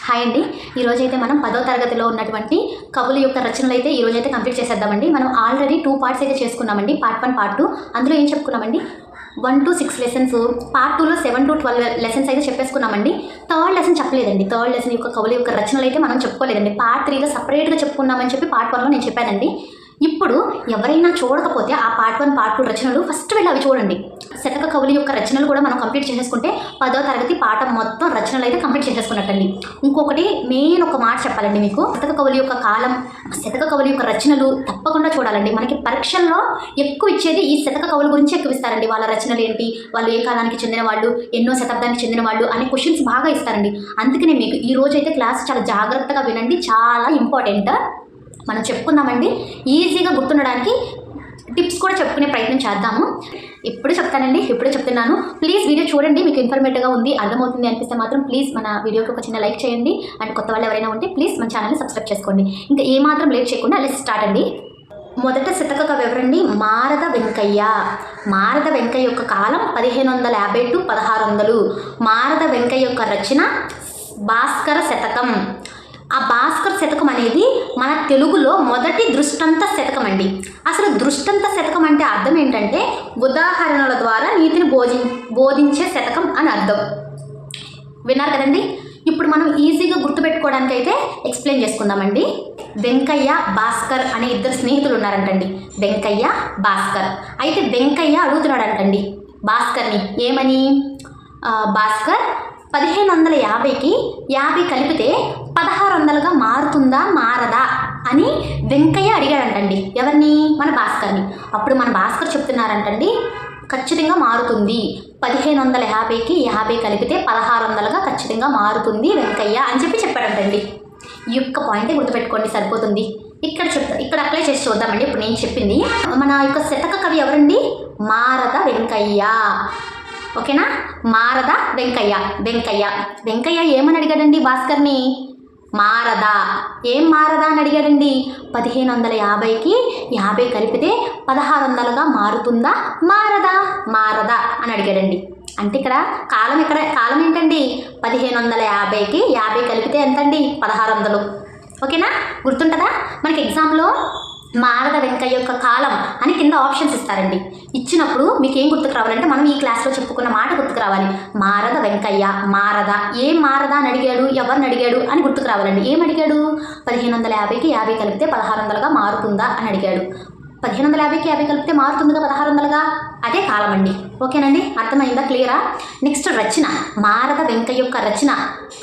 Hi అండి. ఈరోజైతే మనం 10వ తరగతిలో ఉన్నటువంటి కవుల యొక్క రచనలు అయితే ఈరోజైతే కంప్లీట్ చేసేద్దామండి. మనం ఆల్రెడీ 2 పార్ట్స్ అయితే చేసుకున్నామండి. Part 1, part 2. అందులో ఏం చెప్పుకున్నామండి, 1 to 6 లెసన్స్, పార్ట్ 2లో 7 to 12 లెసన్స్ అయితే చెప్పేసుకున్నామండి. థర్డ్ లెసన్ చెప్పలేదండి. థర్డ్ లెసన్ యొక్క కవుల యొక్క రచనలు అయితే మనం చెప్పుకోలేదండి. పార్ట్ 3లో సపరేట్గా చెప్పుకున్నామని చెప్పి పార్ట్ 1లో నేను చెప్పానండి. ఇప్పుడు ఎవరైనా చూడకపోతే ఆ పార్ట్ 1, పార్ట్ 2 రచనలు ఫస్ట్ వెళ్ళి అవి చూడండి. శతక కవుల యొక్క రచనలు కూడా మనం కంప్లీట్ చేసేసుకుంటే 10వ తరగతి పాఠం మొత్తం రచనలు అయితే కంప్లీట్ చేసేసుకున్నట్టండి. ఇంకొకటి మెయిన్ ఒక మాట చెప్పాలండి మీకు, శతక కవుల యొక్క కాలం, శతక కవుల యొక్క రచనలు తప్పకుండా చూడాలండి. మనకి పరీక్షల్లో ఎక్కువ ఇచ్చేది ఈ శతక కవుల గురించి ఎక్కువ ఇస్తారండి. వాళ్ళ రచనలు ఏంటి, వాళ్ళు ఏ కాలానికి చెందిన వాళ్ళు, ఎన్నో శతాబ్దానికి చెందిన వాళ్ళు అనే క్వశ్చన్స్ బాగా ఇస్తారండి. అందుకనే మీకు ఈ రోజు అయితే క్లాస్ చాలా జాగ్రత్తగా వినండి, చాలా ఇంపార్టెంట్. మనం చెప్పుకుందామండి, ఈజీగా గుర్తుండడానికి టిప్స్ కూడా చెప్పుకునే ప్రయత్నం చేద్దాము. ఇప్పుడు చెప్తానండి, ఇప్పుడే చెప్తున్నాను. ప్లీజ్ వీడియో చూడండి, మీకు ఇన్ఫర్మేటివ్గా ఉంది, అర్థమవుతుంది అనిపిస్తే మాత్రం ప్లీజ్ మన వీడియోకి ఒక చిన్న లైక్ చేయండి. అండ్ కొత్త వాళ్ళు ఎవరైనా ఉంటే ప్లీజ్ మన ఛానల్ని సబ్స్క్రైబ్ చేసుకోండి. ఇంకా ఏమాత్రం లేట్ చేయకుండా లెట్స్ స్టార్ట్ అండి. మొదట శతక కవి ఎవరండి? మారద వెంకయ్య. మారద వెంకయ్య యొక్క కాలం 1550 to 1600. మారద వెంకయ్య యొక్క రచన భాస్కర శతకం. ఆ భాస్కర శతకం అనేది మన తెలుగులో మొదటి దృష్టాంత శతకం అండి. అసలు దృష్టాంత శతకం అంటే అర్థం ఏంటంటే ఉదాహరణల ద్వారా నీతిని బోధించే శతకం అని అర్థం. విన్నారు కదండి. ఇప్పుడు మనం ఈజీగా గుర్తుపెట్టుకోవడానికి అయితే ఎక్స్ప్లెయిన్ చేసుకుందామండి. వెంకయ్య, భాస్కర్ అనే ఇద్దరు స్నేహితులు ఉన్నారంటండి. వెంకయ్య, భాస్కర్. అయితే వెంకయ్య అడుగుతున్నాడంటండి భాస్కర్ని ఏమని, భాస్కర్ 1550కి 50 కలిపితే 1600గా మారుతుందా మారదా అని వెంకయ్య అడిగాడంటండి. ఎవరిని? మన భాస్కర్ని. అప్పుడు మన భాస్కర్ చెప్తున్నారంటండి, ఖచ్చితంగా మారుతుంది. 1550కి 50 కలిపితే 1600గా ఖచ్చితంగా మారుతుంది వెంకయ్య అని చెప్పాడంటండి. ఈ యొక్క పాయింటే గుర్తుపెట్టుకోండి, సరిపోతుంది. ఇక్కడ అప్లై చేసి చూద్దామండి. ఇప్పుడు నేను చెప్పింది మన యొక్క శతక కవి ఎవరండి? మారద వెంకయ్య. ఓకేనా? మారద వెంకయ్య. వెంకయ్య ఏమని అడిగాడండి భాస్కర్ని? మారదా. ఏం మారదా అని అడిగాడండి? 1550కి 50 కలిపితే 1600గా మారుతుందా మారదా అని అడిగాడండి. అంటే ఇక్కడ కాలం ఏంటండి? 1550కి 50 కలిపితే ఎంతండి? 1600. ఓకేనా? గుర్తుంటుందా? మనకి ఎగ్జామ్లో మారద వెంకయ్య యొక్క కాలం అని కింద ఆప్షన్స్ ఇస్తారండి. ఇచ్చినప్పుడు మీకు ఏం గుర్తుకు రావాలంటే మనం ఈ క్లాస్లో చెప్పుకున్న మాట గుర్తుకు రావాలి. మారద వెంకయ్య. మారద. ఏం మారదా అని అడిగాడు, ఎవరిని అడిగాడు అని గుర్తుకు రావాలండి. ఏం అడిగాడు? 1550కి 50 కలిపితే 1600గా మారుతుందా అని అడిగాడు. 1550కి 50 కలిపితే మారుతుందిగా 1600గా, అదే కాలం అండి. ఓకేనండి, అర్థమైందా? క్లియరా? నెక్స్ట్ రచన, మారద వెంకయ్య యొక్క రచన.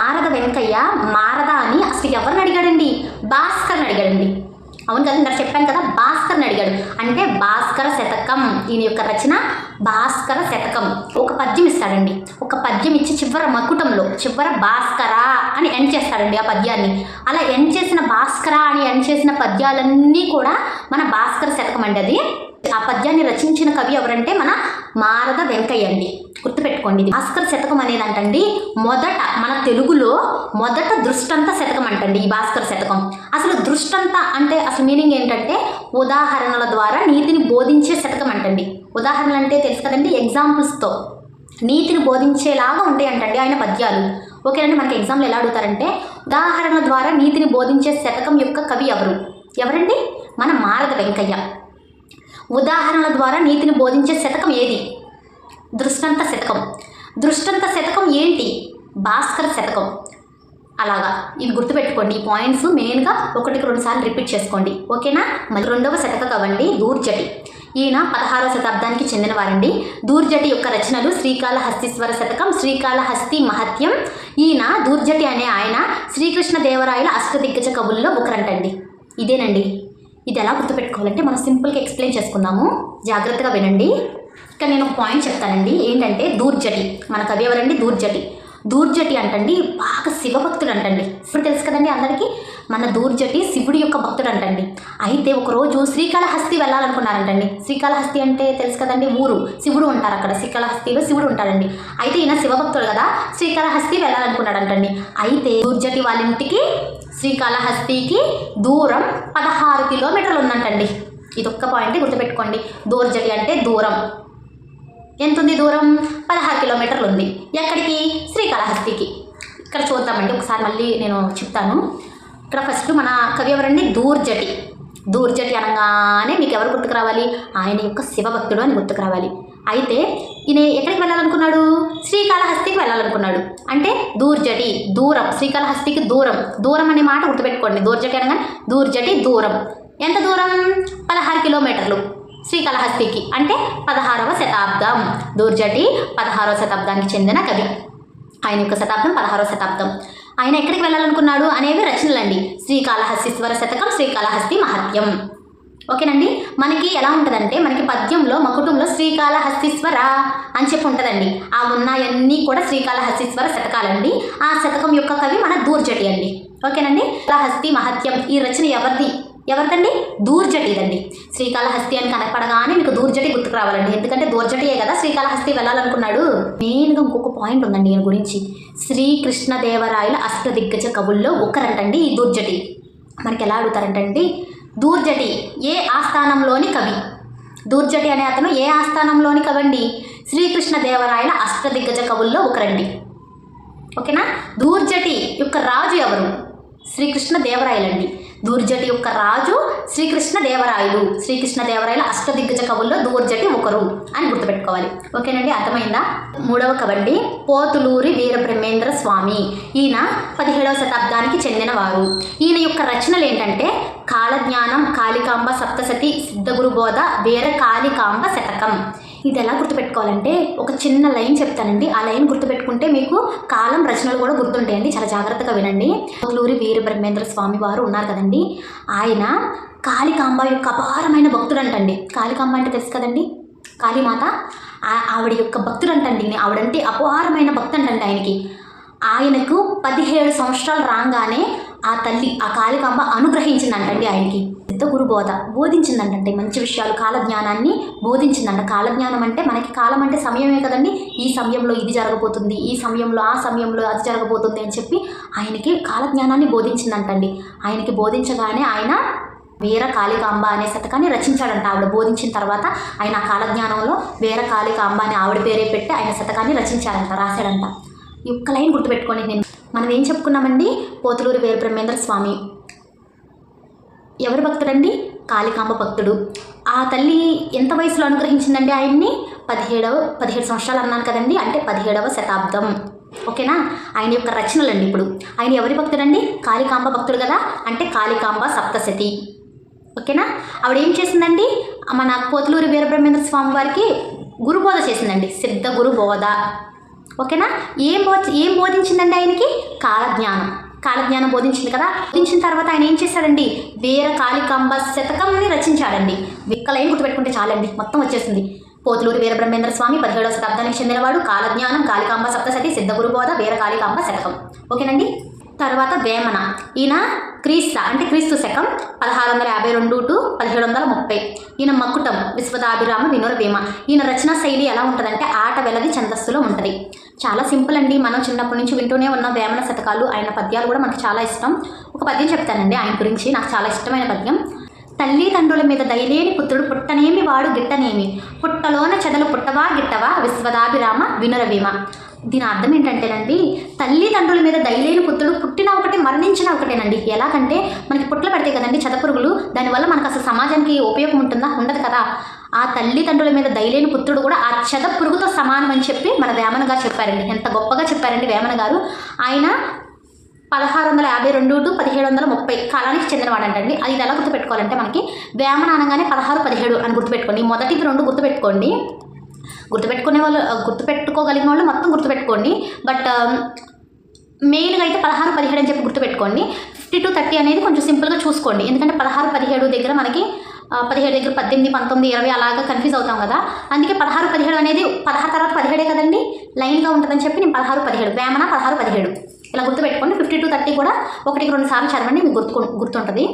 మారద వెంకయ్య మారద అని అసలు ఎవరిని అడిగాడండి? భాస్కర్ని అడిగాడండి. అవును కదా, ఇందాక చెప్పాను కదా, భాస్కర్ని అడిగాడు. అంటే భాస్కర శతకం. ఈయన యొక్క రచన భాస్కర శతకం. ఒక పద్యం ఇస్తాడండి. ఒక పద్యం ఇచ్చి చివర భాస్కర అని ఎండ్ చేస్తాడండి ఆ పద్యాన్ని. అలా ఎండ్ చేసిన భాస్కర అని ఎండ్ చేసిన పద్యాలన్నీ కూడా మన భాస్కర శతకం అండి. అది ఆ పద్యాన్ని రచించిన కవి ఎవరంటే మన మారద వెంకయ్య అండి. గుర్తుపెట్టుకోండి. భాస్కర శతకం అనేదంటండి మన తెలుగులో మొదట దృష్టాంత శతకం అంటండి ఈ భాస్కర శతకం. అసలు దృష్టాంత అంటే అసలు మీనింగ్ ఏంటంటే ఉదాహరణల ద్వారా నీతిని బోధించే శతకం అంటండి. ఉదాహరణలు అంటే తెలుసు కదండి, ఎగ్జాంపుల్స్తో నీతిని బోధించేలాగా ఉంటాయి అంటండి ఆయన పద్యాలు. ఓకేనండి. మనకి ఎగ్జామ్లో ఎలా అడుగుతారంటే ఉదాహరణల ద్వారా నీతిని బోధించే శతకం యొక్క కవి ఎవరండి? మన మారద వెంకయ్య. ఉదాహరణల ద్వారా నీతిని బోధించే శతకం ఏది? దృష్టాంత శతకం. దృష్టాంత శతకం ఏంటి? భాస్కర శతకం. అలాగా ఇవి గుర్తుపెట్టుకోండి. ఈ పాయింట్స్ మెయిన్గా 1-2 సార్లు రిపీట్ చేసుకోండి. ఓకేనా? మళ్ళీ 2వ శతక కవండి దూర్జటి. ఈయన 16వ శతాబ్దానికి చెందినవారండి. దూర్జటి యొక్క రచనలు శ్రీకాళహస్తీశ్వర శతకం, శ్రీకాళహస్తి మహత్యం. ఈయన దూర్జటి అనే ఆయన శ్రీకృష్ణదేవరాయల అష్టదిగ్గజ కవుల్లో ఒకరంటండి. ఇదేనండి. ఇది ఎలా గుర్తుపెట్టుకోవాలంటే మనం సింపుల్గా ఎక్స్ప్లెయిన్ చేసుకుందాము, జాగ్రత్తగా వినండి. ఇక్కడ నేను ఒక పాయింట్ చెప్తానండి. ఏంటంటే దూర్జటి మన కవి ఎవరండి? దూర్జటి అంటండి బాగా శివభక్తుడు అంటండి. ఇప్పుడు తెలుసు కదండి అందరికీ, మన దూర్జటి శివుడి యొక్క భక్తుడు అంటండి. అయితే ఒకరోజు శ్రీకాళహస్తి వెళ్ళాలనుకున్నారంటండి. శ్రీకాళహస్తి అంటే తెలుసు కదండి, ఊరు. శివుడు ఉంటారు అక్కడ. శ్రీకాళహస్తిలో శివుడు ఉంటాడండి. అయితే ఈయన శివభక్తుడు కదా, శ్రీకాళహస్తి వెళ్ళాలనుకున్నాడంటండి. అయితే దూర్జటి వాళ్ళ ఇంటికి శ్రీకాళహస్తికి దూరం 16 కిలోమీటర్లు ఉందంటండి. ఇదొక్క పాయింట్ గుర్తుపెట్టుకోండి. దూర్జటి అంటే దూరం. ఎంత ఉంది దూరం? 16 కిలోమీటర్లు ఉంది. ఎక్కడికి? శ్రీకాళహస్తికి. ఇక్కడ చూద్దామండి, ఒకసారి మళ్ళీ నేను చెప్తాను. ఇక్కడ ఫస్ట్ మన కవి ఎవరండి? దూర్జటి. దూర్జటి అనగానే మీకు ఎవరు గుర్తుకు రావాలి? ఆయన యొక్క శివభక్తుడు అని గుర్తుకు రావాలి. అయితే ఈయన ఎక్కడికి వెళ్ళాలనుకున్నాడు? శ్రీకాళహస్తికి వెళ్ళాలనుకున్నాడు. అంటే దూర్జటి దూరం, శ్రీకాళహస్తికి దూరం. దూరం అనే మాట గుర్తుపెట్టుకోండి. దూర్జటి అనగానే దూర్జటి దూరం. ఎంత దూరం? 16 కిలోమీటర్లు శ్రీకాళహస్తికి. అంటే 16వ శతాబ్దం. దూర్జటి 16వ శతాబ్దానికి చెందిన కవి. ఆయన యొక్క శతాబ్దం 16వ శతాబ్దం. ఆయన ఎక్కడికి వెళ్ళాలనుకున్నాడు అనేవి రచనలండి. శ్రీకాళహస్తీశ్వర శతకం, శ్రీకాళహస్తి మహత్యం. ఓకేనండి. మనకి ఎలా ఉంటుందంటే, మనకి పద్యంలో మకుటంలో శ్రీకాళహస్తీశ్వర అని చెప్పి ఉంటుందండి. ఆ ఉన్నాయన్నీ కూడా శ్రీకాళహస్తీశ్వర శతకాలండి. ఆ శతకం యొక్క కవి మన దూర్జటి అండి. ఓకేనండి. శ్రీకాళహస్తి మహత్యం ఈ రచన ఎవరిదండి? దూర్జటిదండి. శ్రీకాళహస్తి అని కనపడగానే మీకు దూర్జటి గుర్తుకు రావాలండి. ఎందుకంటే దూర్జటియే కదా శ్రీకాళహస్తి వెళ్ళాలనుకున్నాడు. మెయిన్గా ఇంకొక పాయింట్ ఉందండి ఈయన గురించి. శ్రీకృష్ణదేవరాయల అష్టదిగ్గజ కవుల్లో ఒకరంటండి ఈ దూర్జటి. మనకి ఎలా అడుగుతారంటండి, దూర్జటి ఏ ఆస్థానంలోని కవి? దూర్జటి అనే అతను ఏ ఆస్థానంలోని కవండి? శ్రీకృష్ణదేవరాయల అష్టదిగ్గజ కవుల్లో ఒకరండి. ఓకేనా. దూర్జటి యొక్క రాజు ఎవరు? శ్రీకృష్ణదేవరాయలండి. దూర్జటి యొక్క రాజు శ్రీకృష్ణదేవరాయలు. శ్రీకృష్ణదేవరాయల అష్టదిగ్గజ కవుల్లో దూర్జటి ఒకరు అని గుర్తుపెట్టుకోవాలి. ఓకేనండి, అర్థమైందా? 3వ కవండి పోతులూరి వీరబ్రహ్మేంద్ర స్వామి. ఈయన 17వ శతాబ్దానికి చెందినవారు. ఈయన యొక్క రచనలు ఏంటంటే కాలజ్ఞానం, కాళికాంబ సప్తసతి, సిద్ధగురుబోధ, వీర కాళికాంబ శతకం. ఇది ఎలా గుర్తుపెట్టుకోవాలంటే ఒక చిన్న లైన్ చెప్తానండి. ఆ లైన్ గుర్తుపెట్టుకుంటే మీకు కాలం రచనలు కూడా గుర్తుంటాయండి. చాలా జాగ్రత్తగా వినండి. పోతులూరి వీరబ్రహ్మేంద్ర స్వామి వారు ఉన్నారు కదండి, ఆయన కాళికాంబ యొక్క అపారమైన భక్తుడు అంటండి. కాళికాంబ అంటే తెలుసు కదండి, కాళీమాత. ఆవిడ యొక్క భక్తుడు అంటండి. ఆవిడంటే అపారమైన భక్తి అంటండి ఆయనకి. ఆయనకు 17 సంవత్సరాలు రాగానే ఆ తల్లి, ఆ కాళికాంబ అనుగ్రహించిందంటండి ఆయనకి. సిద్ధగురు బోధ బోధించిందంటే మంచి విషయాలు, కాలజ్ఞానాన్ని బోధించిందంట. కాలజ్ఞానం అంటే మనకి కాలం అంటే సమయమే కదండి. ఈ సమయంలో ఇది జరగబోతుంది, ఈ సమయంలో ఆ సమయంలో అది జరగబోతుంది అని చెప్పి ఆయనకి కాలజ్ఞానాన్ని బోధించిందంటండి. ఆయనకి బోధించగానే ఆయన వీర కాళికాంబ అనే శతకాన్ని రచించాడంట. ఆవిడ బోధించిన తర్వాత ఆయన ఆ కాలజ్ఞానంలో వీర కాళికాంబ అని ఆవిడ పేరే పెట్టి ఆయన శతకాన్ని రచించాడంట, రాశాడంట. ఈ ఒక్క లైన్ గుర్తుపెట్టుకోండి. మనం ఏం చెప్పుకున్నామండి? పోతులూరి వీరబ్రహ్మేంద్ర స్వామి ఎవరు భక్తుడండి? కాళికాంబ భక్తుడు. ఆ తల్లి ఎంత వయసులో అనుగ్రహించిందండి ఆయన్ని? 17 సంవత్సరాలు అన్నాను కదండి, అంటే 17వ శతాబ్దం. ఓకేనా. ఆయన యొక్క రచనలండి. ఇప్పుడు ఆయన ఎవరి భక్తుడండి? కాళికాంబ భక్తుడు కదా, అంటే కాళికాంబ సప్తశతి. ఓకేనా. ఆవిడ ఏం చేసిందండి? మన పోతులూరి వీరబ్రహ్మేంద్ర స్వామి వారికి గురుబోధ చేసిందండి, సిద్ధ గురు బోధ. ఓకేనా. ఏం బోధించిందండి ఆయనకి? కాలజ్ఞానం బోధించింది కదా. బోధించిన తర్వాత ఆయన ఏం చేశాడండి? వీర కాళికాంబ శతకంని రచించాడండి. ఒక్క లైన్ గుర్తుపెట్టుకుంటే చాలండి, మొత్తం వచ్చేసింది. పోతులూరి వీరబ్రహ్మేంద్ర స్వామి 17వ శతాబ్దానికి చెందినవాడు. కాలజ్ఞానం, కాళికాంబ సప్తశతి, సిద్ధగురుబోధ, వీర కాళికాంబ శతకం. ఓకేనండి. తర్వాత వేమన. ఈయన క్రీస్తు శకం 1652 to 1730. ఈయన మకుటం, విశ్వదాభిరామ, వినురవేమ. ఈయన రచనా శైలి ఎలా ఉంటుందంటే ఆట వెలది ఛందస్సులో ఉంటుంది. చాలా సింపుల్ అండి. మనం చిన్నప్పటి నుంచి వింటూనే ఉన్న వేమన శతకాలు, ఆయన పద్యాలు కూడా మనకు చాలా ఇష్టం. ఒక పద్యం చెప్తానండి ఆయన గురించి, నాకు చాలా ఇష్టమైన పద్యం. తల్లిదండ్రుల మీద దయలేని పుత్రుడు పుట్టనేమి వాడు గిట్టనేమి, పుట్టలోన చెదలు పుట్టవా గిట్టవా, విశ్వదాభిరామ వినురవేమ. దీని అర్థం ఏంటంటేనండి, తల్లిదండ్రుల మీద దయలేని పుత్రుడు పుట్టిన ఒకటే మరణించిన ఒకటేనండి. ఎలాగంటే మనకి పుట్టలు పెడతాయి కదండి చెదపురుగులు, దానివల్ల మనకు అసలు సమాజానికి ఉపయోగం ఉంటుందా? ఉండదు కదా. ఆ తల్లిదండ్రుల మీద దయలేని పుత్రుడు కూడా ఆ చెదపురుగుతో సమానం అని చెప్పి మన వేమన గారు చెప్పారండి. ఎంత గొప్పగా చెప్పారండి వేమన గారు. ఆయన 1652 to 1730 కాలానికి చెందినవాడంటండి. అది ఎలా గుర్తుపెట్టుకోవాలంటే మనకి వేమన అనగానే 16, 17 అని గుర్తుపెట్టుకోండి. మొదటిది 2 గుర్తుపెట్టుకోండి. గుర్తుపెట్టుకోగలిగిన వాళ్ళు మొత్తం గుర్తుపెట్టుకోండి. బట్ మెయిన్గా అయితే 16, 17 అని చెప్పి గుర్తుపెట్టుకోండి. 50 to 30 అనేది కొంచెం సింపుల్గా చూసుకోండి. ఎందుకంటే 16, 17 దగ్గర మనకి 17 దగ్గర 18, 19, 20 అలాగా కన్ఫ్యూజ్ అవుతాం కదా. అందుకే 16, 17 అనేది 16 తర్వాత 17 కదండి, లైన్గా ఉంటుందని చెప్పి నేను 16, 17 వేమన 16, 17 ఇలా గుర్తుపెట్టుకోండి. 50 to 30 కూడా 1-2 సార్లు చదవండి, మీకు గుర్తుంటుంది.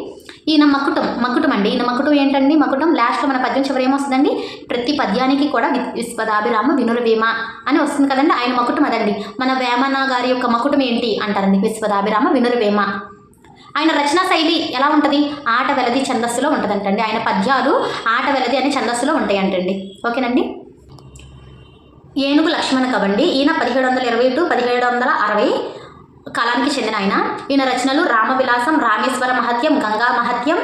ఈయన మకుటం అండి. ఈయన మకుటం ఏంటండి? మకుటం లాస్ట్లో మన పద్యం చివరి ఏమొస్తుందండి? ప్రతి పద్యానికి కూడా విశ్వదాభిరామ వినురవేమ అని వస్తుంది కదండి. ఆయన మకుటం అదండి. మన వేమన గారి యొక్క మకుటం ఏంటి అంటారండి? విశ్వదాభిరామ వినురవేమ. ఆయన రచనా శైలి ఎలా ఉంటుంది? ఆట వెలది ఛందస్సులో ఉంటుందంటండి. ఆయన పద్యాలు ఆట వెలది అనే ఛందస్సులో ఉంటాయంటండి. ఓకేనండి. ఏనుగు లక్ష్మణ కవండి. ఈయన 1720 to 1760 కాలానికి చెందిన ఆయన. ఈయన రచనలు రామవిలాసం, రామేశ్వర మహత్యం, గంగా మహత్యం,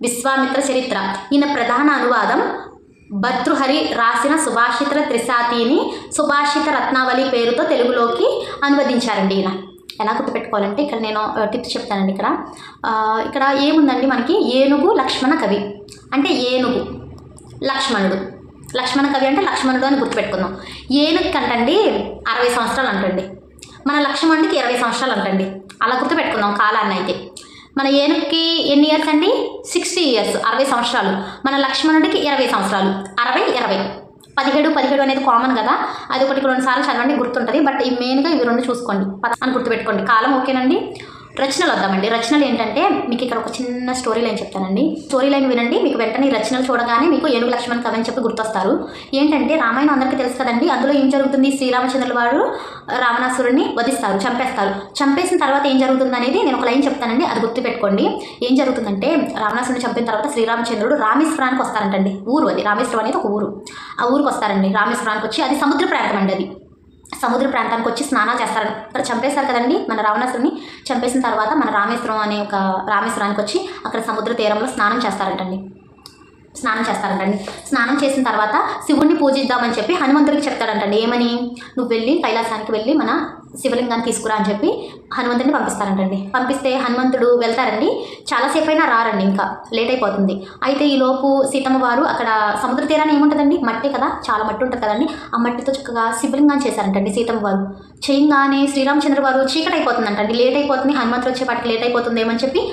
విశ్వామిత్ర చరిత్ర. ఈయన ప్రధాన అనువాదం భర్తృహరి రాసిన సుభాషిత త్రిశాతిని సుభాషిత రత్నావళి పేరుతో తెలుగులోకి అనువదించారండి. ఈయన ఎలా గుర్తుపెట్టుకోవాలంటే ఇక్కడ నేను టిప్స్ చెప్తానండి. ఇక్కడ ఏముందండి, మనకి ఏనుగు లక్ష్మణ కవి అంటే ఏనుగు లక్ష్మణుడు, లక్ష్మణ కవి అంటే లక్ష్మణుడు అని గుర్తుపెట్టుకుందాం. ఏనుగు కంటండి 60 సంవత్సరాలు అంటండి, మన లక్ష్మణుడికి 20 సంవత్సరాలు అంటండి. అలా గుర్తుపెట్టుకుందాం కాలాన్ని. అయితే మన ఏనుగుకి ఎన్ని ఇయర్స్ అండి? 60 ఇయర్స్, 60 సంవత్సరాలు. మన లక్ష్మణుడికి 20 సంవత్సరాలు, 60 20 17 అనేది కామన్ కదా, అది ఒకటి 2 సార్లు చదవండి గుర్తుంటుంది. బట్ ఈ మెయిన్గా ఇవి 2 చూసుకోండి అని గుర్తుపెట్టుకోండి. కాలం ఓకేనండి. రచనలు వద్దామండి. రచనలు ఏంటంటే మీకు ఇక్కడ ఒక చిన్న స్టోరీ లైన్ చెప్తానండి. స్టోరీ లైన్ వినండి, మీకు వెంటనే ఈ రచనలు చూడగానే మీకు ఏనుగు లక్ష్మణ కవి అని చెప్పి గుర్తొస్తారు. ఏంటంటే రామాయణం అందరికీ తెలుసు కదండి. అందులో ఏం జరుగుతుంది, శ్రీరామచంద్రుల వారు రావణాసురుడిని వధిస్తారు, చంపేస్తారు. చంపేసిన తర్వాత ఏం జరుగుతుంది అనేది నేను ఒక లైన్ చెప్తానండి, అది గుర్తుపెట్టుకోండి. ఏం జరుగుతుందంటే రావణాసురుడిని చంపిన తర్వాత శ్రీరామచంద్రుడు రామేశ్వరానికి వస్తారంటండి. ఊరు అది, రామేశ్వరం అనేది ఒక ఊరు. ఆ ఊరికి వస్తారండి. రామేశ్వరానికి వచ్చి, అది సముద్ర ప్రాంతం అండి, అది సముద్ర ప్రాంతానికి వచ్చి స్నానాలు చేస్తారు. అక్కడ చంపేశారు కదండి మన రావణాసురుని. చంపేసిన తర్వాత మన రామేశ్వరానికి వచ్చి అక్కడ సముద్ర తీరంలో స్నానం చేస్తారంటండి. స్నానం చేసిన తర్వాత శివుణ్ణి పూజిద్దామని చెప్పి హనుమంతుడికి చెప్తాడంటండి. ఏమని, నువ్వు వెళ్ళి కైలాసానికి వెళ్ళి మన శివలింగాన్ని తీసుకురా అని చెప్పి హనుమంతుడిని పంపిస్తారంటండి. పంపిస్తే హనుమంతుడు వెళ్తారండి. చాలాసేపు అయినా రారండి, ఇంకా లేట్ అయిపోతుంది. అయితే ఈలోపు సీతమ్మ వారు అక్కడ సముద్ర తీరాన్ని ఏముంటుందండి, మట్టి కదా, చాలా మట్టి ఉంటుంది కదండి. ఆ మట్టితో చక్కగా శివలింగాన్ని చేశారంటండి సీతమ్మ వారు. చేయగానే శ్రీరామచంద్ర వారు చీకటి అయిపోతుందంటండి, లేట్ అయిపోతుంది, హనుమంతుడు వచ్చేపాటికి లేట్ అయిపోతుంది ఏమని చెప్పి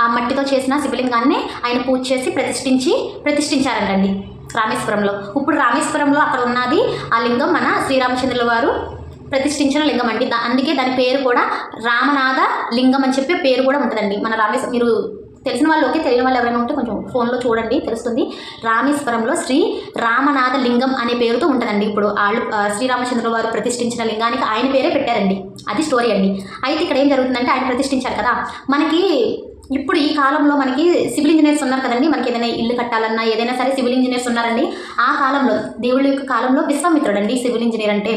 ఆ మట్టితో చేసిన శివలింగాన్ని ఆయన పూజ చేసి ప్రతిష్ఠించారంటండి రామేశ్వరంలో. ఇప్పుడు రామేశ్వరంలో అక్కడ ఉన్నది ఆ లింగం మన శ్రీరామచంద్రుల వారు ప్రతిష్ఠించిన లింగం అండి. అందుకే దాని పేరు కూడా రామనాథ లింగం అని చెప్పి పేరు కూడా ఉంటుందండి. మన రామేశ్వరం మీరు తెలిసిన వాళ్ళు ఓకే, తెలియని వాళ్ళు ఎవరైనా ఉంటే కొంచెం ఫోన్లో చూడండి, తెలుస్తుంది. రామేశ్వరంలో శ్రీ రామనాథ లింగం అనే పేరుతో ఉంటుందండి. ఇప్పుడు శ్రీరామచంద్రుల వారు ప్రతిష్ఠించిన లింగానికి ఆయన పేరే పెట్టారండి. అది స్టోరీ అండి. అయితే ఇక్కడ ఏం జరుగుతుందంటే ఆయన ప్రతిష్ఠించారు కదా, మనకి ఇప్పుడు ఈ కాలంలో మనకి సివిల్ ఇంజనీర్స్ ఉన్నారు కదండి. మనకి ఏదైనా ఇల్లు కట్టాలన్నా ఏదైనా సరే సివిల్ ఇంజనీర్స్ ఉన్నారండి. ఆ కాలంలో దేవుళ్ళ యొక్క కాలంలో విశ్వామిత్రుడు అండి సివిల్ ఇంజనీర్ అంటే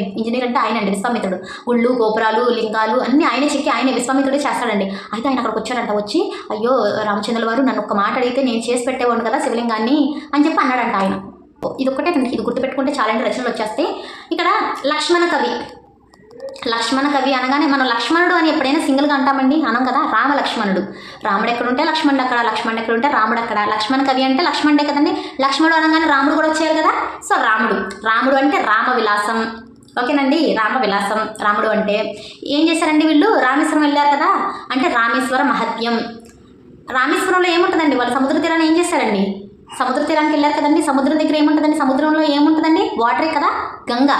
ఆయన అండి విశ్వామిత్రుడు. గుళ్ళు, గోపురాలు, లింగాలు అన్నీ ఆయనే చెక్కి ఆయనే విశ్వామిత్రుడే చేస్తాడండి. అయితే ఆయన అక్కడికి వచ్చాడంట. వచ్చి అయ్యో రామచంద్రుల వారు నన్ను ఒక్క మాట అడిగితే నేను చేసి పెట్టేవాడు కదా శివలింగాన్ని అని చెప్పి అన్నాడంట ఆయన. ఇది ఒక్కటే, ఇది గుర్తుపెట్టుకుంటే చాలా రచనలు వచ్చేస్తాయి. ఇక్కడ లక్ష్మణ కవి అనగానే మనం లక్ష్మణుడు అని ఎప్పుడైనా సింగిల్గా అంటామండి, అనం కదా. రామలక్ష్మణుడు, రాముడు ఎక్కడుంటే లక్ష్మణుడు అక్కడ, లక్ష్మణుడు ఎక్కడుంటే రాముడు అక్కడ. లక్ష్మణ కవి అంటే లక్ష్మణుడే కదండి. లక్ష్మణుడు అనగానే రాముడు కూడా వచ్చేయాలి కదా. సో రాముడు అంటే రామవిలాసం. ఓకేనండి, రామవిలాసం రాముడు అంటే. ఏం చేశారండి వీళ్ళు, రామేశ్వరం వెళ్ళారు కదా, అంటే రామేశ్వర మహత్యం. రామేశ్వరంలో ఏముంటుందండి, వాళ్ళు సముద్ర తీరాన్ని ఏం చేశారండి, సముద్ర తీరానికి వెళ్ళారు కదండి. సముద్రం దగ్గర ఏముంటుందండి, సముద్రంలో ఏముంటుందండి, వాటరే కదా, గంగా.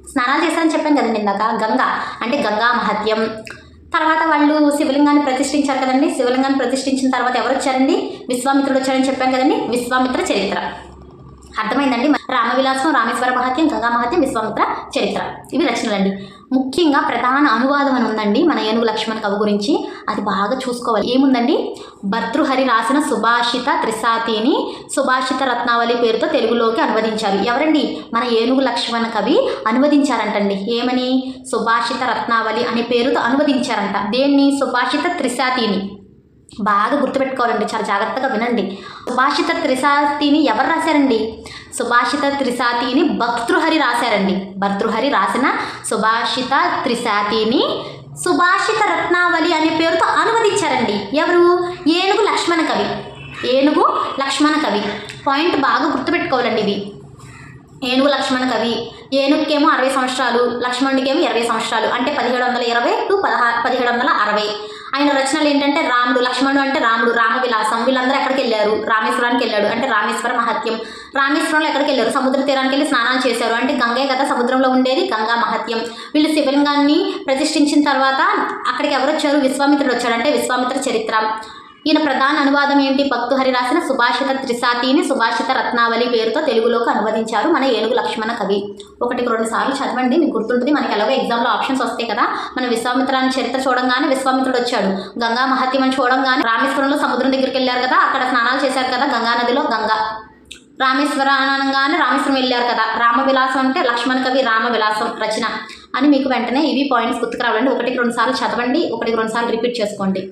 స్నానాలు చేశారని చెప్పాను కదండి ఇందాక. గంగా అంటే గంగా మహత్యం. తర్వాత వాళ్ళు శివలింగాన్ని ప్రతిష్ఠించారు కదండి. శివలింగాన్ని ప్రతిష్ఠించిన తర్వాత ఎవరు వచ్చారండి, విశ్వామిత్రుడు వచ్చారని చెప్పాను కదండి. విశ్వామిత్ర చరిత్ర అర్థమైందండి. రామవిలాసం, రామేశ్వర మహత్యం, గంగా మహత్యం, విశ్వామిత్ర చరిత్ర, ఇవి రచనలండి. ముఖ్యంగా ప్రధాన అనువాదం అని ఉందండి మన ఏనుగు లక్ష్మణ కవి గురించి, అది బాగా చూసుకోవాలి. ఏముందండి, భర్తృహరి రాసిన సుభాషిత త్రిశాతిని సుభాషిత రత్నావళి పేరుతో తెలుగులోకి అనువదించారు. ఎవరండి, మన ఏనుగు లక్ష్మణ కవి అనువదించారంటండి. ఏమని, సుభాషిత రత్నావళి అనే పేరుతో అనువదించారంట. దేన్ని, సుభాషిత త్రిశాతిని. బాగా గుర్తుపెట్టుకోవాలండి, చాలా జాగ్రత్తగా వినండి. సుభాషిత త్రిశాతిని ఎవరు రాశారండి, సుభాషిత త్రిశాతిని భర్తృహరి రాశారండి. భర్తృహరి రాసిన సుభాషిత త్రిశాతిని సుభాషిత రత్నావళి అనే పేరుతో అనువదించారండి. ఎవరు, ఏనుగు లక్ష్మణ కవి. ఏనుగు లక్ష్మణ కవి పాయింట్ బాగా గుర్తుపెట్టుకోవాలండి ఇవి. ఏనుగు లక్ష్మణ కవి, ఏనుగుకేమో 60 సంవత్సరాలు, లక్ష్మణుడికేమో 20 సంవత్సరాలు, అంటే 1720 to 1760. ఆయన రచనలు ఏంటంటే రాముడు, లక్ష్మణుడు అంటే రాముడు, రామవిలాసం. వీళ్ళందరూ ఎక్కడికి వెళ్ళారు, రామేశ్వరానికి వెళ్ళాడు అంటే రామేశ్వర మహత్యం. రామేశ్వరంలో ఎక్కడికి వెళ్ళారు, సముద్ర తీరానికి వెళ్ళి స్నానాలు చేశారు అంటే గంగే కదా సముద్రంలో ఉండేది, గంగా మహత్యం. వీళ్ళు శివలింగాన్ని ప్రతిష్ఠించిన తర్వాత అక్కడికి ఎవరు వచ్చారు, విశ్వామిత్రుడు వచ్చాడు అంటే విశ్వామిత్ర చరిత్ర. ఈయన ప్రధాన అనువాదం ఏంటి, భర్తృహరి రాసిన సుభాషిత త్రిశాతిని సుభాషిత రత్నావళి పేరుతో తెలుగులోకి అనువదించారు మన ఏనుగు లక్ష్మణ కవి. 1-2 సార్లు చదవండి, మీకు గుర్తుంటుంది. మనకి ఎలాగో ఎగ్జామ్లో ఆప్షన్స్ వస్తాయి కదా. మన విశ్వామిత్రాన్ని చరిత్ర చూడంగానే విశ్వామిత్రుడు వచ్చాడు, గంగా మహత్యం అని చూడంగానే రామేశ్వరంలో సముద్రం దగ్గరికి వెళ్ళారు కదా, అక్కడ స్నానాలు చేశారు కదా గంగా నదిలో, గంగా. రామేశ్వర అనగానే రామేశ్వరం వెళ్ళారు కదా. రామవిలాసం అంటే లక్ష్మణ కవి రామవిలాసం రచన. అని మీకు వెంటనే ఇవి పాయింట్స్ గుర్తుకు రావాలండి. 1-2 సార్లు చదవండి, 1-2 సార్లు రిపీట్ చేసుకోండి.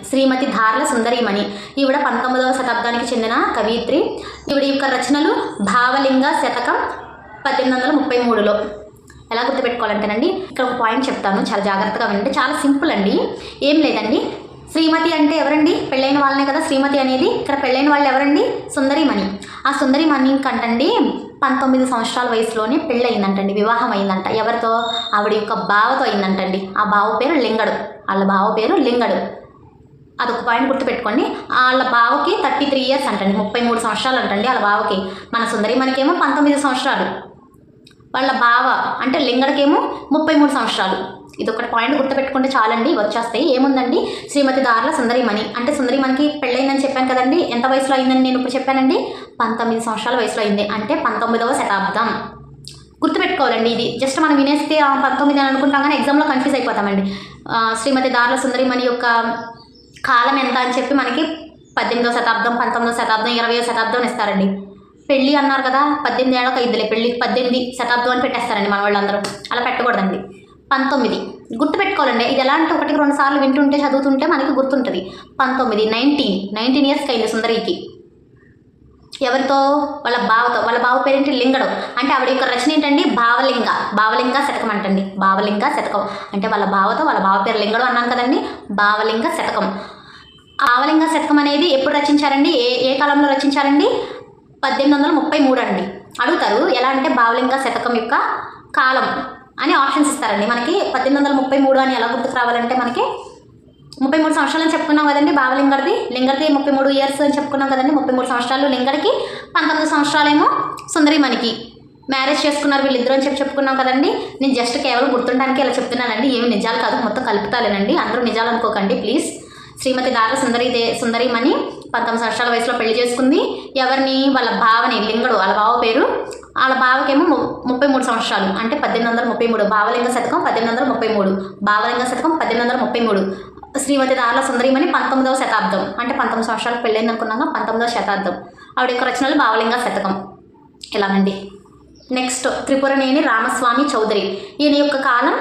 శ్రీమతి ధార్ల సుందరీమణి ఈవిడ 19వ శతాబ్దానికి చెందిన కవయిత్రి. ఈవిడ యొక్క రచనలు భావలింగ శతకం 1833లో. ఎలా గుర్తుపెట్టుకోవాలంటేనండి, ఇక్కడ ఒక పాయింట్ చెప్తాను, చాలా జాగ్రత్తగా వినండి. చాలా సింపుల్ అండి, ఏం లేదండి. శ్రీమతి అంటే ఎవరండి? పెళ్ళైన వాళ్ళనే కదా శ్రీమతి అనేది. ఇక్కడ పెళ్ళైన వాళ్ళు ఎవరండి? సుందరీమణి. ఆ సుందరీమణి కంటండి 19 సంవత్సరాల వయసులోనే పెళ్ళి అయిందంటండి, వివాహం అయిందంట. ఎవరితో? ఆవిడ యొక్క బావతో అయిందంటండి. ఆ బావ పేరు లింగడు. వాళ్ళ బావ పేరు లింగడు. అదొక పాయింట్ గుర్తుపెట్టుకోండి. వాళ్ళ బావకి 33 ఇయర్స్ అంటండి, 33 సంవత్సరాలు అంటండి వాళ్ళ బావకి. మన సుందరీమణికేమో 19 సంవత్సరాలు, వాళ్ళ బావ అంటే లింగడికేమో 33 సంవత్సరాలు. ఇదొకటి పాయింట్ గుర్తుపెట్టుకుంటే చాలండి, వచ్చేస్తాయి. ఏముందండి, శ్రీమతి ధార్ల సుందరీమణి అంటే సుందరీమణికి పెళ్ళయిందని చెప్పాను కదండి. ఎంత వయసులో అయిందని నేను ఇప్పుడు చెప్పానండి? 19 సంవత్సరాల వయసులో అయింది, అంటే 19వ శతాబ్దం. గుర్తుపెట్టుకోవాలండి. ఇది జస్ట్ మనం వినేస్తే 19 అని అనుకుంటాం కానీ ఎగ్జామ్లో కన్ఫ్యూజ్ అయిపోతామండి. శ్రీమతి ధార్ల సుందరీమణి యొక్క కాలం ఎంత అని చెప్పి మనకి 18వ శతాబ్దం, 19వ శతాబ్దం, 20వ శతాబ్దం ఇస్తారండి. పెళ్ళి అన్నారు కదా, 18 ఏళ్ళకి అయిందిలే పెళ్ళి, 18 శతాబ్దం అని పెట్టేస్తారండి మన వాళ్ళందరూ. అలా పెట్టకూడదండి. 19 గుర్తుపెట్టుకోవాలండి. ఇది ఎలా అంటే 1-2 సార్లు వింటుంటే చదువుతుంటే మనకి గుర్తుంటుంది. 19 ఇయర్స్కి అయింది సుందరికి. ఎవరితో? వాళ్ళ బావతో. వాళ్ళ బావ పేరేంటి? లింగడు. అంటే ఆవిడ యొక్క రచన ఏంటండి? భావలింగ శతకం అంటండి. భావలింగ శతకం అంటే వాళ్ళ బావతో, వాళ్ళ బావ పేరు లింగడు అన్నాను కదండి. భావలింగ శతకం. భావలింగ శతకం అనేది ఎప్పుడు రచించారండి? ఏ కాలంలో రచించారండి? 1833 అండి. అడుగుతారు ఎలా అంటే భావలింగ శతకం యొక్క కాలం అని ఆప్షన్స్ ఇస్తారండి. మనకి 1833 అని ఎలా గుర్తుకు రావాలంటే మనకి 33 సంవత్సరాలు అని చెప్పుకున్నాం కదండి భావలింగడిది. లింగడిది 33 ఇయర్స్ అని చెప్పుకున్నాం కదండి. 33 సంవత్సరాలు లింగడికి, 19 సంవత్సరాలేమో సుందరీమణికి. మ్యారేజ్ చేసుకున్నారు వీళ్ళిద్దరు అని చెప్పుకున్నాం కదండి. నేను జస్ట్ కేవలం గుర్తుండడానికి ఇలా చెప్తున్నానండి, ఏమి నిజాలు కాదు, మొత్తం కలుపుతాలేనండి. అందరూ నిజాలు అనుకోకండి ప్లీజ్. శ్రీమతి ధార్ల సుందరీమణి 19 సంవత్సరాల వయసులో పెళ్లి చేసుకుంది. ఎవరిని? వాళ్ళ బావని, లింగడు. వాళ్ళ బావ పేరు. వాళ్ళ బావకేమో 33 సంవత్సరాలు అంటే 1833. భావలింగ శతకం 1833. భావలింగ శతకం 1833. శ్రీమతి ధార్ల సుందరీమణి 19వ శతాబ్దం అంటే 19 సంవత్సరాలకు పెళ్ళైంది అనుకున్నాక 19వ శతాబ్దం. ఆవిడ యొక్క రచనలు భావలింగ శతకం. ఇలానండి. నెక్స్ట్ త్రిపురనేని రామస్వామి చౌదరి. ఈయన యొక్క కాలం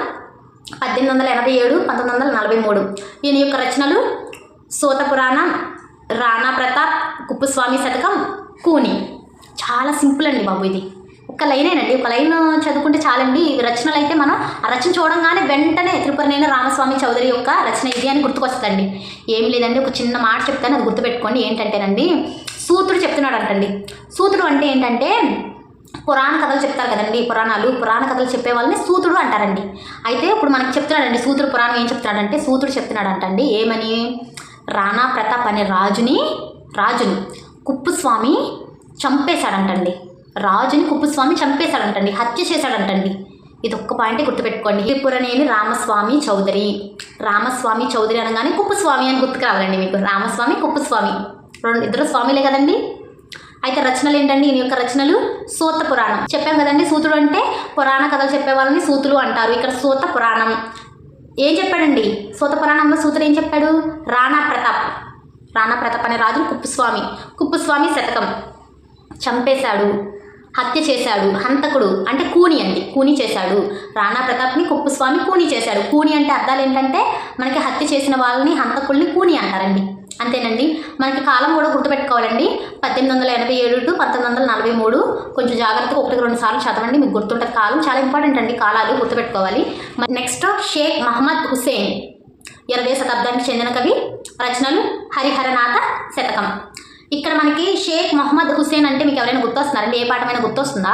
1887, 1943. ఈయన యొక్క రచనలు సూత పురాణం, రాణా ప్రతాప్, కుప్పుస్వామి శతకం, కూని. చాలా సింపుల్ అండి బాబు. ఇది ఒక లైనేనండి, ఒక లైన్ చదువుకుంటే చాలండి. రచనలు అయితే మనం ఆ రచన చూడంగానే వెంటనే త్రిపురనేని రామస్వామి చౌదరి యొక్క రచన ఇది అని గుర్తుకొస్తుందండి. ఏం లేదండి, ఒక చిన్న మాట చెప్తాను, అది గుర్తుపెట్టుకోండి. ఏంటంటేనండి, సూతుడు చెప్తున్నాడు అంటండి. సూతుడు అంటే ఏంటంటే పురాణ కథలు చెప్తారు కదండి, పురాణ కథలు చెప్పే వాళ్ళని సూతుడు అంటారండి. అయితే ఇప్పుడు మనకు చెప్తున్నాడండి సూతుడు పురాణం ఏం చెప్తున్నాడంటే, సూతుడు చెప్తున్నాడు అంటండి ఏమని, రాణా ప్రతాప్ అనే రాజుని కుప్పుస్వామి చంపేశాడంటండి. రాజుని కుప్పుస్వామి చంపేశాడంటండి, హత్య చేశాడంటండి. ఇది ఒక్క పాయింటే గుర్తుపెట్టుకోండి. త్రిపురనేని రామస్వామి చౌదరి అనగానే కుప్పుస్వామి అని గుర్తుకు రావాలండి మీకు. రామస్వామి, కుప్పుస్వామి ఇద్దరు స్వామిలే కదండి. అయితే రచనలు ఏంటండి? ఈయన యొక్క రచనలు సూత పురాణం చెప్పాం కదండి. సూతుడు అంటే పురాణ కథలు చెప్పే వాళ్ళని సూతులు అంటారు. ఇక్కడ సూత పురాణం ఏం చెప్పాడండి? సూత పురాణంలో సూతుడు ఏం చెప్పాడు? రాణా ప్రతాప్ అనే రాజు కుప్పుస్వామి శతకం చంపేశాడు, హత్య చేశాడు. హంతకుడు అంటే కూని చేశాడు. రాణా ప్రతాప్ని కుప్పుస్వామి కూని చేశాడు. కూని అంటే అర్థాలు ఏంటంటే మనకి హత్య చేసిన వాళ్ళని, హంతకుల్ని కూని అంటారండి. అంతేనండి. మనకి కాలం కూడా గుర్తుపెట్టుకోవాలండి. 1887 to 1943. కొంచెం జాగ్రత్తగా 1-2 సార్లు చదవండి, మీకు గుర్తుంటుంది. కాలం చాలా ఇంపార్టెంట్ అండి, కాలాలు గుర్తుపెట్టుకోవాలి. నెక్స్ట్ షేక్ మహమ్మద్ హుసేన్ 20వ శతాబ్దానికి చెందిన కవి. రచనలు హరిహరనాథ శతకం. ఇక్కడ మనకి షేక్ మహమ్మద్ హుసేన్ అంటే మీకు ఎవరైనా గుర్తొస్తున్నారండి? ఏ పాఠమైనా గుర్తొస్తుందా?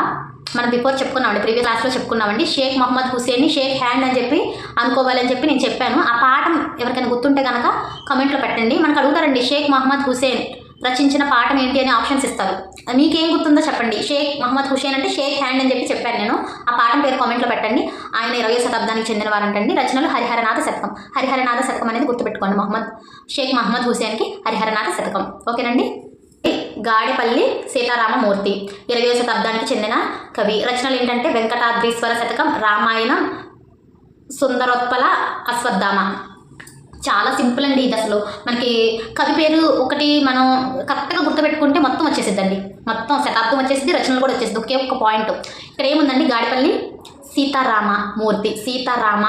మనం బిఫోర్ చెప్పుకున్నామండి, ప్రీవియస్ క్లాస్లో చెప్పుకున్నామండి. షేక్ మహమ్మద్ హుసేన్ని షేక్ హ్యాండ్ అని చెప్పి అనుకోవాలని చెప్పి నేను చెప్పాను. ఆ పాఠం ఎవరికైనా గుర్తుంటే కనుక కమెంట్లో పెట్టండి. మనకు అడుగుతారండి షేక్ మహమ్మద్ హుసేన్ రచించిన పాఠం ఏంటి అని ఆప్షన్స్ ఇస్తారు. మీకేం గుర్తుందో చెప్పండి. షేక్ మహమ్మద్ హుసేన్ అంటే షేక్ హ్యాండ్ అని చెప్పి చెప్పాను నేను. ఆ పాఠం పేరు కామెంట్లో పెట్టండి. ఆయన 20వ శతాబ్దానికి చెందిన వారంటండి. రచనలు హరిహరనాథ శతకం. హరిహరనాథ శతకం అనేది గుర్తుపెట్టుకోండి. షేక్ మహమ్మద్ హుసేన్కి హరిహరనాథ శతకం. ఓకేనండి. గాడిపల్లి సీతారామమూర్తి 20వ శతాబ్దానికి చెందిన కవి. రచనలు ఏంటంటే వెంకటాద్రీశ్వర శతకం, రామాయణం, సుందరోత్పల అశ్వత్థామ. చాలా సింపుల్ అండి ఇది. అసలు మనకి కవి పేరు ఒకటి మనం కరెక్ట్గా గుర్తుపెట్టుకుంటే మొత్తం వచ్చేసిద్దండి, మొత్తం శతాబ్దం వచ్చేసింది, రచనలు కూడా వచ్చేసింది. ఒకే ఒక్క పాయింట్ ఇక్కడ ఏముందండి, గాడిపల్లి సీతారామమూర్తి. సీతారామ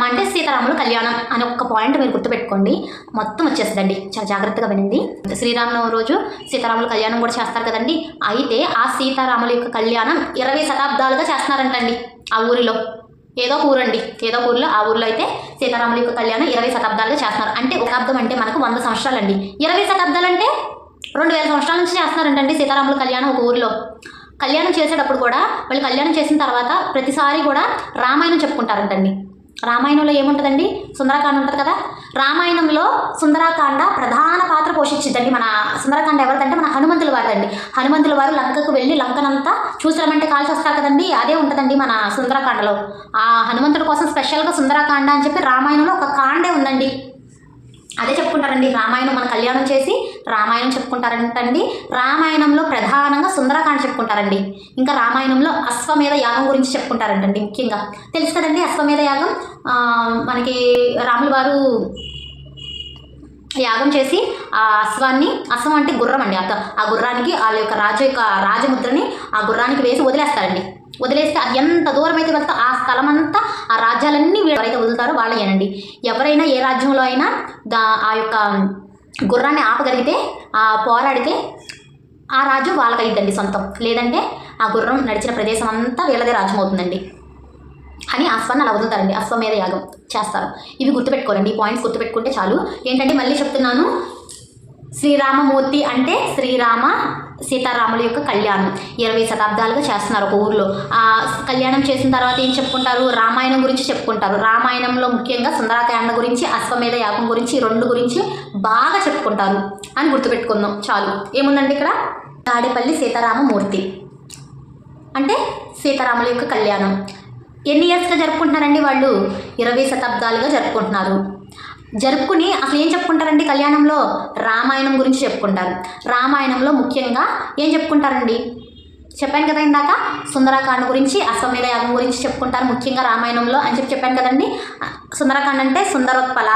అంటే సీతారాముల కళ్యాణం అని ఒక పాయింట్ మీరు గుర్తుపెట్టుకోండి, మొత్తం వచ్చేస్తుందండి. చాలా జాగ్రత్తగా వినండి. శ్రీరామనవమి రోజు సీతారాముల కళ్యాణం కూడా చేస్తారు కదండి. అయితే ఆ సీతారాముల యొక్క కళ్యాణం 20 శతాబ్దాలుగా చేస్తున్నారంటండి ఆ ఊరిలో. ఏదో ఊరండి, ఏదో ఊరిలో, ఆ ఊరిలో అయితే సీతారాముల యొక్క కళ్యాణం 20 శతాబ్దాలుగా చేస్తున్నారు. అంటే ఒక శతాబ్దం అంటే మనకు 100 సంవత్సరాలండి. 20 శతాబ్దాలు అంటే 2000 సంవత్సరాల నుంచి చేస్తున్నారంటండి సీతారాముల కళ్యాణం ఒక ఊరిలో. కళ్యాణం చేసేటప్పుడు కూడా వాళ్ళు కళ్యాణం చేసిన తర్వాత ప్రతిసారి కూడా రామాయణం చెప్పుకుంటారంటండి. రామాయణంలో ఏముంటుందండి? సుందరకాండ ఉంటుంది కదా. రామాయణంలో సుందరకాండ ప్రధాన పాత్ర పోషించిద్దండి. మన సుందరకాండ ఎవరిదంటే మన హనుమంతుల వారిదండి. హనుమంతుల వారు లంకకు వెళ్ళి లంకనంతా చూసామంటే కాల్చి వస్తారు కదండి, అదే ఉంటుందండి మన సుందరకాండలో. ఆ హనుమంతుడి కోసం స్పెషల్గా సుందరకాండ అని చెప్పి రామాయణంలో ఒక కాండే ఉందండి. అదే చెప్పుకుంటారండి. రామాయణం మన కళ్యాణం చేసి రామాయణం చెప్పుకుంటారంటండి. రామాయణంలో ప్రధానంగా సుందరకాండ చెప్పుకుంటారండి. ఇంకా రామాయణంలో అశ్వమేధ యాగం గురించి చెప్పుకుంటారంటండి. ముఖ్యంగా తెలుసు కదండి అశ్వమేధ యాగం. మనకి రాముల వారు యాగం చేసి ఆ అశ్వం అంటే గుర్రం అండి. ఆ గుర్రానికి వాళ్ళ యొక్క రాజముద్రని ఆ గుర్రానికి వేసి వదిలేస్తారండి. వదిలేస్తే అది ఎంత దూరం అయితే వెళ్తా ఆ స్థలం అంతా, ఆ రాజ్యాలన్నీ ఎవరైతే వదులుతారో వాళ్ళేనండి. ఎవరైనా ఏ రాజ్యంలో అయినా ఆ యొక్క గుర్రాన్ని ఆపగలిగితే, ఆ పోరాడితే ఆ రాజ్యం వాళ్ళకైద్దండి సొంతం. లేదంటే ఆ గుర్రం నడిచిన ప్రదేశం అంతా వీళ్ళదే రాజ్యం అవుతుందండి అని అశ్వాన్ని అలా వదులుతారండి. అశ్వమేధ యాగం చేస్తారు. ఇవి గుర్తుపెట్టుకోరండి. ఈ పాయింట్స్ గుర్తుపెట్టుకుంటే చాలు. ఏంటంటే మళ్ళీ చెప్తున్నాను, శ్రీరామమూర్తి అంటే సీతారాముల యొక్క కళ్యాణం 20 శతాబ్దాలుగా చేస్తున్నారు ఒక ఊర్లో. ఆ కళ్యాణం చేసిన తర్వాత ఏం చెప్పుకుంటారు? రామాయణం గురించి చెప్పుకుంటారు. రామాయణంలో ముఖ్యంగా సుందరకాండ గురించి, అశ్వమేధ యాగం గురించి, ఈ 2 గురించి బాగా చెప్పుకుంటారు అని గుర్తుపెట్టుకుందాం చాలు. ఏముందండి ఇక్కడ? తాడేపల్లి సీతారామమూర్తి అంటే సీతారాముల యొక్క కళ్యాణం ఎన్ని ఇయర్స్గా జరుపుకుంటున్నారండి వాళ్ళు? 20 శతాబ్దాలుగా జరుపుకుంటున్నారు. జరుపుకుని అసలు ఏం చెప్పుకుంటారండి కళ్యాణంలో? రామాయణం గురించి చెప్పుకుంటారు. రామాయణంలో ముఖ్యంగా ఏం చెప్పుకుంటారండి? చెప్పాను కదా ఇందాక, సుందరకాండ గురించి, అశ్వమేధ యాగం గురించి చెప్పుకుంటారు ముఖ్యంగా రామాయణంలో అని చెప్పాను కదండి. సుందరకాండ అంటే సుందరోత్పల,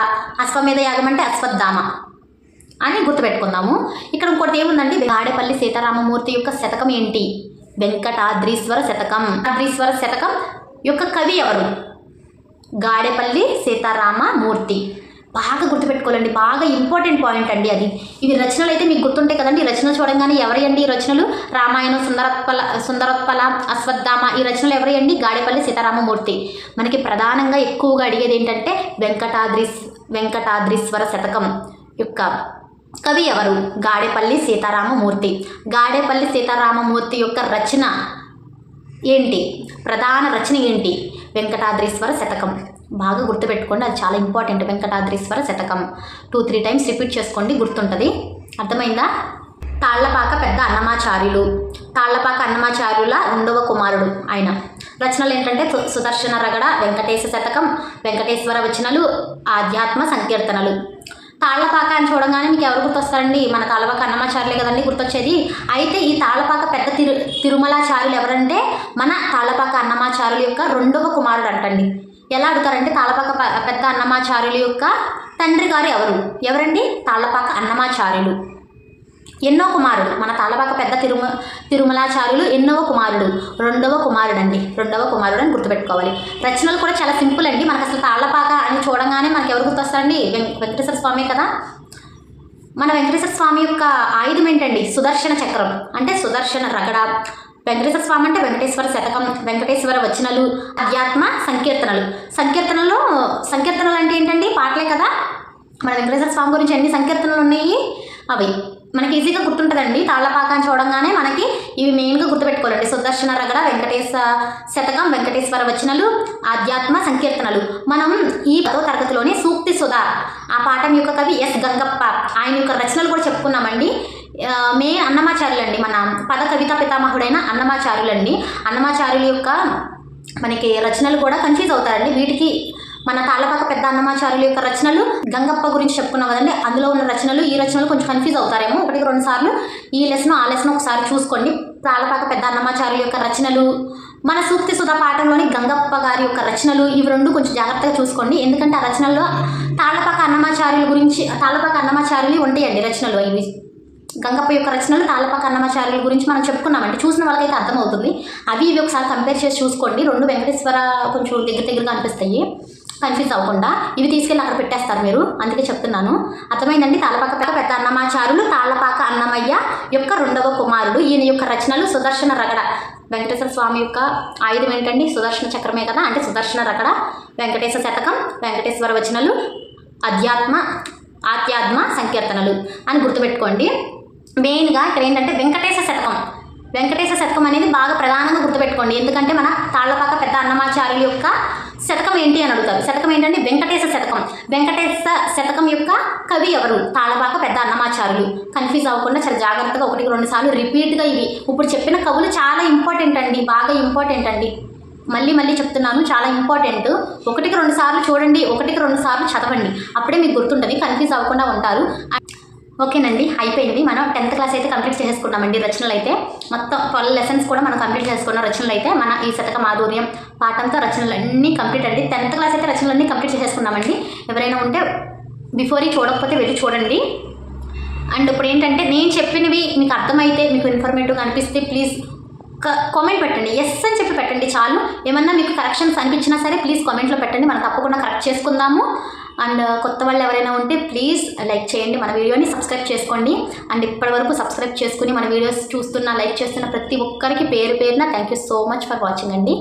అశ్వమేధ యాగం అంటే అశ్వత్థామ అని గుర్తుపెట్టుకుందాము. ఇక్కడ ఇంకోటి ఏముందండి? తాడేపల్లి సీతారామమూర్తి యొక్క శతకం ఏంటి? వెంకటాద్రీశ్వర శతకం. వెంకటాద్రీశ్వర శతకం యొక్క కవి ఎవరు? గాడేపల్లి సీతారామమూర్తి. బాగా గుర్తుపెట్టుకోవాలండి, బాగా ఇంపార్టెంట్ పాయింట్ అండి అది. ఇవి రచనలు అయితే మీకు గుర్తుంటాయి కదండి. ఈ రచనలు చూడంగానే ఎవరి అండి ఈ రచనలు? రామాయణం, సుందరోత్పల, అశ్వత్థామ, ఈ రచనలు ఎవరి అండి? గాడేపల్లి సీతారామమూర్తి. మనకి ప్రధానంగా ఎక్కువగా అడిగేది ఏంటంటే వెంకటాద్రీశ్వర శతకం యొక్క కవి ఎవరు? గాడేపల్లి సీతారామమూర్తి. గాడేపల్లి సీతారామమూర్తి యొక్క రచన ఏంటి? ప్రధాన రచన ఏంటి? వెంకటాద్రీశ్వర శతకం. బాగా గుర్తుపెట్టుకోండి, అది చాలా ఇంపార్టెంట్. వెంకటాద్రీశ్వర శతకం 2-3 టైమ్స్ రిపీట్ చేసుకోండి, గుర్తుంటుంది. అర్థమైందా? తాళ్లపాక పెద్ద అన్నమాచార్యులు. తాళ్లపాక అన్నమాచార్యుల 2వ కుమారుడు ఆయన. రచనలు ఏంటంటే సుదర్శన రగడ, వెంకటేశ శతకం, వెంకటేశ్వర వచనాలు, ఆధ్యాత్మ సంకీర్తనలు. తాళ్లపాక అని చూడగానే మీకు ఎవరు గుర్తొస్తారండి? మన తాళ్లపాక అన్నమాచార్యులే కదండి గుర్తొచ్చేది. అయితే ఈ తాళ్లపాక పెద్ద తిరుమలాచార్యులు ఎవరంటే మన తాళ్లపాక అన్నమాచార్యుల యొక్క 2వ కుమారుడు అంటండి. ఎలా అడుగుతారంటే తాళ్లపాక పెద్ద అన్నమాచార్యుల యొక్క తండ్రి గారు ఎవరండి? తాళ్లపాక అన్నమాచార్యులు ఎన్నో కుమారుడు? మన తాళ్లపాక పెద్ద తిరుమలాచార్యులు ఎన్నోవ కుమారుడు? 2వ కుమారుడు అండి. 2వ కుమారుడు అని గుర్తుపెట్టుకోవాలి. రచనలు కూడా చాలా సింపుల్ అండి. మనకు అసలు తాళ్లపాక అని చూడంగానే మనకు ఎవరు గుర్తొస్తారండి? వెంకటేశ్వర స్వామి కదా. మన వెంకటేశ్వర స్వామి యొక్క ఆయుధం ఏంటండి? సుదర్శన చక్రం అంటే సుదర్శన రగడ. వెంకటేశ్వర స్వామి అంటే వెంకటేశ్వర శతకం, వెంకటేశ్వర వచనాలు, అధ్యాత్మ సంకీర్తనలు. సంకీర్తనలు అంటే ఏంటండి? పాటలే కదా. మన వెంకటేశ్వర స్వామి గురించి ఎన్ని సంకీర్తనలు ఉన్నాయి అవి మనకి ఈజీగా గుర్తుంటుందండి. తాళ్లపాక అని చూడంగానే మనకి ఇవి మెయిన్గా గుర్తుపెట్టుకోవాలండి. సుదర్శన రగడ, వెంకటేశ శతకం, వెంకటేశ్వర వచనాలు, ఆధ్యాత్మ సంకీర్తనలు. మనం ఈ 10వ తరగతిలోనే సూక్తి సుధా ఆ పాఠం యొక్క కవి ఎస్ గంగప్ప, ఆయన యొక్క రచనలు కూడా చెప్పుకున్నామండి. మెయిన్ అన్నమాచార్యులండి, మన పద కవితా పితామహుడైన అన్నమాచార్యులండి. అన్నమాచార్యుల యొక్క మనకి రచనలు కూడా కన్ఫ్యూజ్ అవుతారండి. వీటికి మన తాళ్లపాక పెద్ద అన్నమాచార్యుల యొక్క రచనలు, గంగప్ప గురించి చెప్పుకున్నాం కదండి, అందులో ఉన్న రచనలు, ఈ రచనలు కొంచెం కన్ఫ్యూజ్ అవుతారేమో. 1-2 సార్లు ఈ లెసన్ ఆ లెసన్ ఒకసారి చూసుకోండి. తాళ్లపాక పెద్ద అన్నమాచార్యుల యొక్క రచనలు, మన సూక్తి సుధా పాఠంలోని గంగప్ప గారి యొక్క రచనలు, ఇవి 2 కొంచెం జాగ్రత్తగా చూసుకోండి. ఎందుకంటే ఆ రచనల్లో తాళ్లపాక అన్నమాచార్యుల గురించి, తాళ్లపాక అన్నమాచార్యులు ఉంటాయండి రచనలు. ఇవి గంగప్ప యొక్క రచనలు తాళ్ళపాక అన్నమాచార్యుల గురించి మనం చెప్పుకున్నామండి. చూసిన వాళ్ళకైతే అర్థమవుతుంది. అవి ఇవి ఒకసారి కంపేర్ చేసి చూసుకోండి. రెండు వెంకటేశ్వర కొంచెం దగ్గరగా అనిపిస్తాయి, కన్ఫ్యూజ్ అవ్వకుండా. ఇవి తీసుకెళ్ళి అక్కడ పెట్టేస్తారు మీరు, అందుకే చెప్తున్నాను. అర్థమైందండి. తాళ్ళపాక పెద్ద అన్నమాచారులు తాళ్ళపాక అన్నమయ్య యొక్క 2వ కుమారుడు. ఈయన యొక్క రచనలు సుదర్శన రగడ. వెంకటేశ్వర స్వామి యొక్క ఆయుధం ఏంటండి? సుదర్శన చక్రమే కదా, అంటే సుదర్శన రగడ, వెంకటేశ్వర శతకం, వెంకటేశ్వర వచనాలు, ఆధ్యాత్మ సంకీర్తనలు అని గుర్తుపెట్టుకోండి. మెయిన్గా ఇక్కడ ఏంటంటే వెంకటేశ్వర శతకం అనేది బాగా ప్రధానంగా గుర్తుపెట్టుకోండి. ఎందుకంటే మన తాళ్ళపాక పెద్ద అన్నమాచార్యుల యొక్క శతకం ఏంటి అని అడుగుతారు. శతకం ఏంటంటే వెంకటేశ్వర శతకం. వెంకటేశ్వర శతకం యొక్క కవి ఎవరు? తాళ్ళపాక పెద్ద అన్నమాచార్యులు. కన్ఫ్యూజ్ అవ్వకుండా చాలా జాగ్రత్తగా 1-2 సార్లు రిపీట్గా ఇవి ఇప్పుడు చెప్పిన కవులు చాలా ఇంపార్టెంట్ అండి, బాగా ఇంపార్టెంట్ అండి. మళ్ళీ చెప్తున్నాను, చాలా ఇంపార్టెంట్. 1-2 సార్లు చూడండి, 1-2 సార్లు చదవండి, అప్పుడే మీకు గుర్తుంటుంది, కన్ఫ్యూజ్ అవ్వకుండా ఉంటారు. ఓకేనండి, అయిపోయింది. మనం 10th క్లాస్ అయితే కంప్లీట్ చేసుకున్నామండి. రచనలు అయితే మొత్తం 12 లెసన్స్ కూడా మనం కంప్లీట్ చేసుకున్న రచనలు అయితే మన ఈ శతక మాధుర్యం పాఠంతో రచనలు అన్నీ కంప్లీట్ అండి. 10th క్లాస్ అయితే రచనలన్నీ కంప్లీట్ చేసేసుకున్నామండి. ఎవరైనా ఉంటే బిఫోర్ చూడకపోతే వెళ్ళి చూడండి. అండ్ ఇప్పుడు ఏంటంటే నేను చెప్పినవి మీకు అర్థమైతే, మీకు ఇన్ఫర్మేటివ్గా అనిపిస్తే ప్లీజ్ కామెంట్ పెట్టండి, ఎస్ అని చెప్పి పెట్టండి చాలు. ఏమన్నా మీకు కరెక్షన్స్ అనిపించినా సరే ప్లీజ్ కామెంట్లో పెట్టండి, మనం తప్పకుండా కరెక్ట్ చేసుకుందాము. అండ్ కొత్త వాళ్ళు ఎవరైనా ఉంటే ప్లీజ్ లైక్ చేయండి, మన వీడియోని సబ్స్క్రైబ్ చేసుకోండి. అండ్ ఇప్పటివరకు సబ్స్క్రైబ్ చేసుకుని మన వీడియోస్ చూస్తున్న, లైక్ చేస్తున్న ప్రతి ఒక్కరికి పేరు పేరున thank you so much for watching అండి.